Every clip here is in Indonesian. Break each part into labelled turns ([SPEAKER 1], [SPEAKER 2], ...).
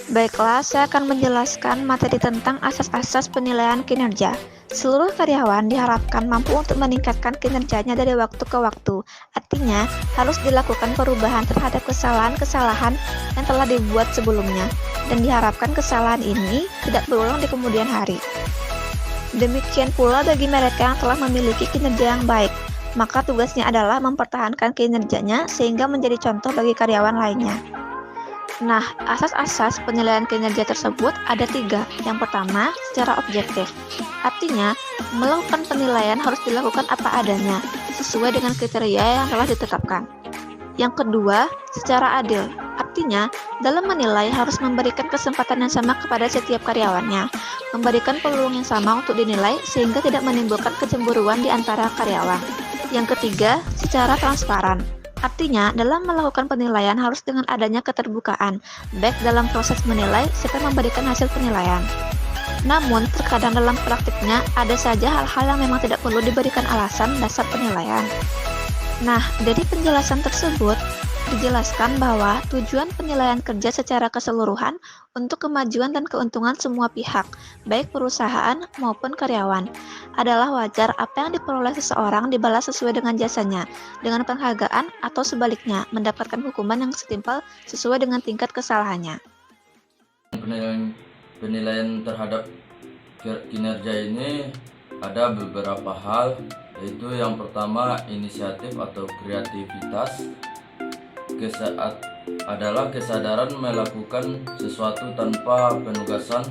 [SPEAKER 1] Baiklah, saya akan menjelaskan materi tentang asas-asas penilaian kinerja. Seluruh karyawan diharapkan mampu untuk meningkatkan kinerjanya dari waktu ke waktu. Artinya, harus dilakukan perubahan terhadap kesalahan-kesalahan yang telah dibuat sebelumnya, dan diharapkan kesalahan ini tidak berulang di kemudian hari. Demikian pula bagi mereka yang telah memiliki kinerja yang baik, maka tugasnya adalah mempertahankan kinerjanya sehingga menjadi contoh bagi karyawan lainnya. Nah, asas-asas penilaian kinerja tersebut ada 3. Yang pertama, secara objektif. Artinya, melakukan penilaian harus dilakukan apa adanya, sesuai dengan kriteria yang telah ditetapkan. Yang kedua, secara adil. Artinya, dalam menilai harus memberikan kesempatan yang sama kepada setiap karyawannya, memberikan peluang yang sama untuk dinilai sehingga tidak menimbulkan kecemburuan di antara karyawan. Yang ketiga, secara transparan. Artinya, dalam melakukan penilaian harus dengan adanya keterbukaan, baik dalam proses menilai serta memberikan hasil penilaian. Namun, terkadang dalam praktiknya ada saja hal-hal yang memang tidak perlu diberikan alasan dasar penilaian. Nah, dari penjelasan tersebut, dijelaskan bahwa tujuan penilaian kerja secara keseluruhan untuk kemajuan dan keuntungan semua pihak, baik perusahaan maupun karyawan. Adalah wajar apa yang diperoleh seseorang dibalas sesuai dengan jasanya, dengan penghargaan atau sebaliknya, mendapatkan hukuman yang setimpal sesuai dengan tingkat kesalahannya.
[SPEAKER 2] Penilaian terhadap kinerja ini ada beberapa hal, yaitu yang pertama inisiatif atau kreativitas, adalah kesadaran melakukan sesuatu tanpa penugasan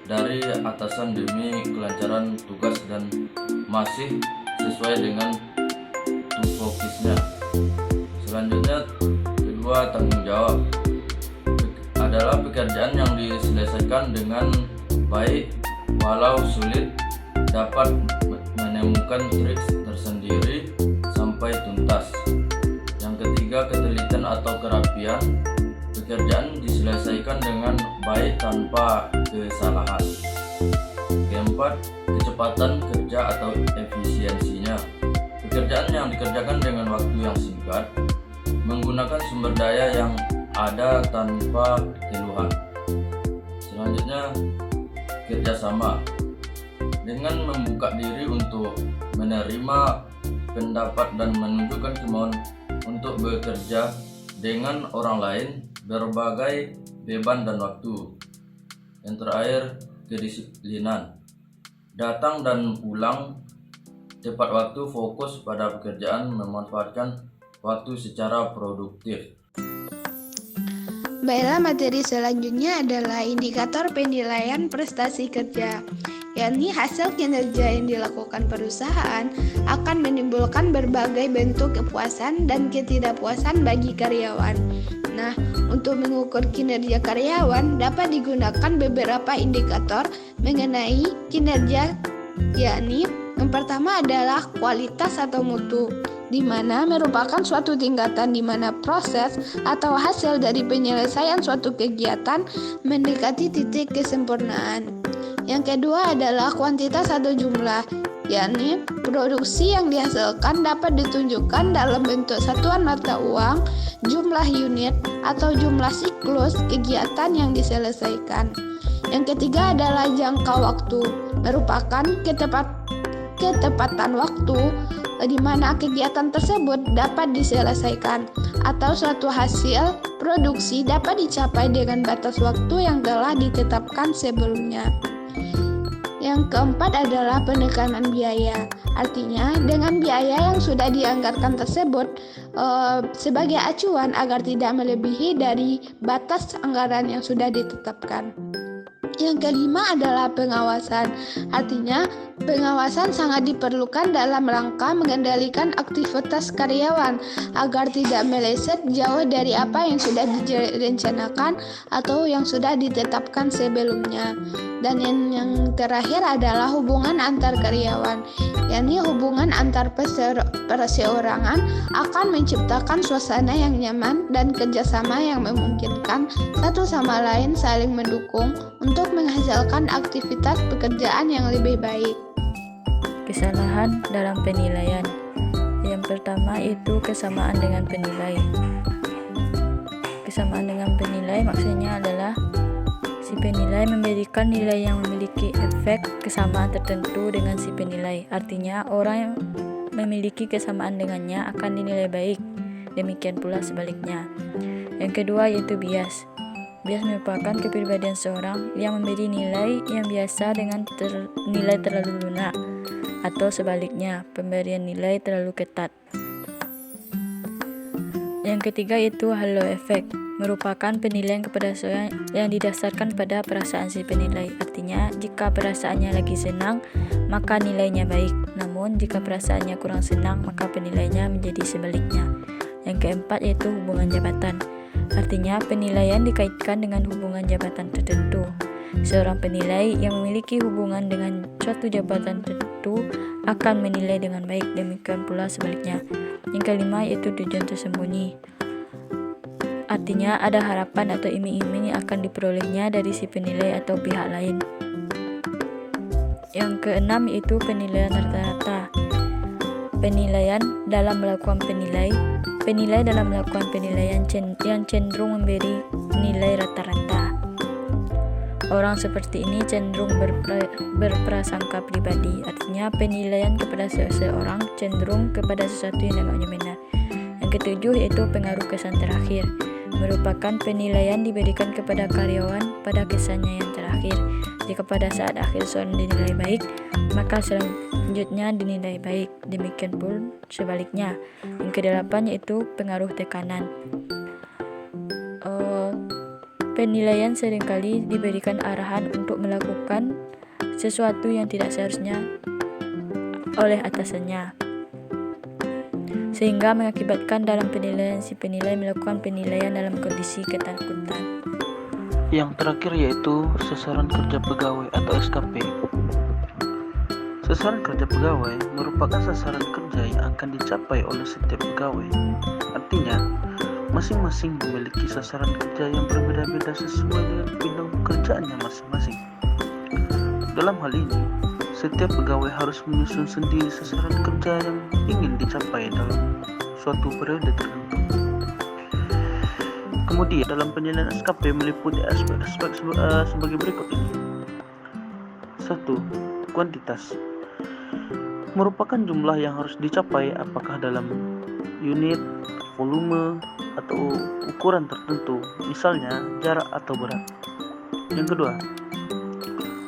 [SPEAKER 2] dari atasan demi kelancaran tugas dan masih sesuai dengan tupoksinya. Selanjutnya, kedua, tanggung jawab adalah pekerjaan yang diselesaikan dengan baik walau sulit, dapat menemukan trik tersendiri sampai tuntas. Yang ketiga, ketelitian atau kerapian, pekerjaan diselesaikan dengan baik tanpa kesalahan. Keempat, kecepatan kerja atau efisiensinya, pekerjaan yang dikerjakan dengan waktu yang singkat, menggunakan sumber daya yang ada tanpa keluhan. Selanjutnya, kerjasama, dengan membuka diri untuk menerima pendapat dan menunjukkan kemauan untuk bekerja dengan orang lain berbagai beban dan waktu. Yang terakhir, kedisiplinan, datang dan pulang tepat waktu, fokus pada pekerjaan, memanfaatkan waktu secara produktif.
[SPEAKER 3] Baiklah, materi selanjutnya adalah indikator penilaian prestasi kerja, yakni hasil kinerja yang dilakukan perusahaan akan menimbulkan berbagai bentuk kepuasan dan ketidakpuasan bagi karyawan. Nah, untuk mengukur kinerja karyawan dapat digunakan beberapa indikator mengenai kinerja, yakni yang pertama adalah kualitas atau mutu, di mana merupakan suatu tingkatan di mana proses atau hasil dari penyelesaian suatu kegiatan mendekati titik kesempurnaan. Yang kedua adalah kuantitas atau jumlah, yakni produksi yang dihasilkan dapat ditunjukkan dalam bentuk satuan mata uang, jumlah unit, atau jumlah siklus kegiatan yang diselesaikan. Yang ketiga adalah jangka waktu, merupakan ketepatan waktu di mana kegiatan tersebut dapat diselesaikan atau suatu hasil produksi dapat dicapai dengan batas waktu yang telah ditetapkan sebelumnya. Yang keempat adalah penekanan biaya, artinya dengan biaya yang sudah dianggarkan tersebut sebagai acuan agar tidak melebihi dari batas anggaran yang sudah ditetapkan. Yang kelima adalah pengawasan, artinya Pengawasan sangat diperlukan dalam rangka mengendalikan aktivitas karyawan agar tidak meleset jauh dari apa yang sudah direncanakan atau yang sudah ditetapkan sebelumnya. Dan yang terakhir adalah hubungan antar karyawan, yakni hubungan antar perseorangan akan menciptakan suasana yang nyaman dan kerjasama yang memungkinkan satu sama lain saling mendukung untuk menghasilkan aktivitas pekerjaan yang lebih baik.
[SPEAKER 4] Kesalahan dalam penilaian. Yang pertama itu kesamaan dengan penilai. Kesamaan dengan penilai maksudnya adalah si penilai memberikan nilai yang memiliki efek kesamaan tertentu dengan si penilai. Artinya orang yang memiliki kesamaan dengannya akan dinilai baik. Demikian pula sebaliknya. Yang kedua yaitu bias. Bias merupakan kepribadian seorang yang memberi nilai yang biasa dengan nilai terlalu lunak, atau sebaliknya, pemberian nilai terlalu ketat. Yang ketiga itu halo efek, merupakan penilaian kepada seorang yang didasarkan pada perasaan si penilai. Artinya, jika perasaannya lagi senang, maka nilainya baik. Namun, jika perasaannya kurang senang, maka penilaiannya menjadi sebaliknya. Yang keempat yaitu hubungan jabatan. Artinya, penilaian dikaitkan dengan hubungan jabatan tertentu. Seorang penilai yang memiliki hubungan dengan suatu jabatan tertentu akan menilai dengan baik, demikian pula sebaliknya. Yang kelima yaitu tujuan tersembunyi. Artinya ada harapan atau iming-iming yang akan diperolehnya dari si penilai atau pihak lain. Yang keenam yaitu penilaian rata-rata. Penilaian dalam melakukan penilai dalam melakukan penilaian yang cenderung memberi nilai rata-rata. Orang seperti ini cenderung berprasangka pribadi, artinya penilaian kepada seseorang cenderung kepada sesuatu yang dianggapnya benar. Yang ketujuh yaitu pengaruh kesan terakhir, merupakan penilaian diberikan kepada karyawan pada kesannya yang terakhir. Jika pada saat akhir seorang dinilai baik, maka selanjutnya dinilai baik, demikian pun sebaliknya. Yang kedelapan yaitu pengaruh tekanan. Penilaian seringkali diberikan arahan untuk melakukan sesuatu yang tidak seharusnya oleh atasannya, sehingga mengakibatkan dalam penilaian si penilai melakukan penilaian dalam kondisi ketakutan.
[SPEAKER 5] Yang terakhir yaitu sasaran kerja pegawai atau SKP. Sasaran kerja pegawai merupakan sasaran kerja yang akan dicapai oleh setiap pegawai. Artinya, masing-masing memiliki sasaran kerja yang berbeda-beda sesuai dengan bidang pekerjaannya masing-masing. Dalam hal ini, setiap pegawai harus menyusun sendiri sasaran kerja yang ingin dicapai dalam suatu periode tertentu. Kemudian, dalam penilaian SKP meliputi aspek-aspek sebagai berikut ini. 1. Kuantitas. Merupakan jumlah yang harus dicapai apakah dalam unit, volume, atau ukuran tertentu, misalnya jarak atau berat. Yang kedua,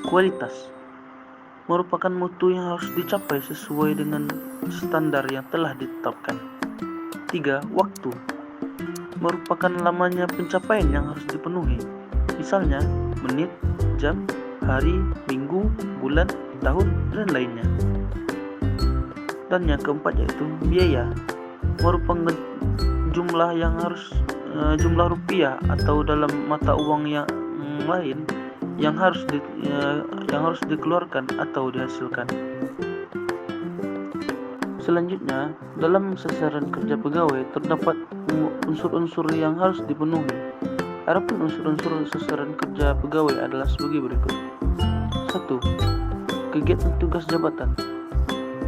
[SPEAKER 5] kualitas. Merupakan mutu yang harus dicapai sesuai dengan standar yang telah ditetapkan. 3. Waktu. Merupakan lamanya pencapaian yang harus dipenuhi, misalnya menit, jam, hari, minggu, bulan, tahun, dan lainnya. Dan yang keempat yaitu biaya. Merupakan jumlah yang harus jumlah rupiah atau dalam mata uang yang lain yang harus dikeluarkan atau dihasilkan. Selanjutnya, dalam sasaran kerja pegawai terdapat unsur-unsur yang harus dipenuhi. Adapun unsur-unsur sasaran kerja pegawai adalah sebagai berikut. 1. Kegiatan tugas jabatan.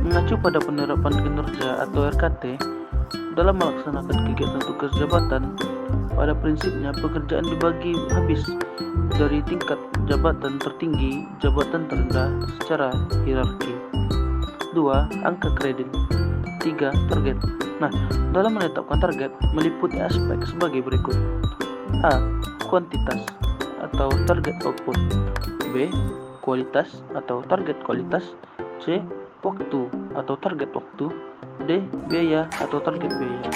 [SPEAKER 5] Mengacu pada penerapan kinerja atau RKT, dalam melaksanakan kegiatan tugas jabatan, pada prinsipnya pekerjaan dibagi habis dari tingkat jabatan tertinggi, jabatan terendah secara hierarki. 2. Angka kredit. 3. Target. Nah, dalam menetapkan target meliputi aspek sebagai berikut. A. Kuantitas atau target output. B. Kualitas atau target kualitas. C. Waktu atau target waktu. D. Biaya atau target biaya.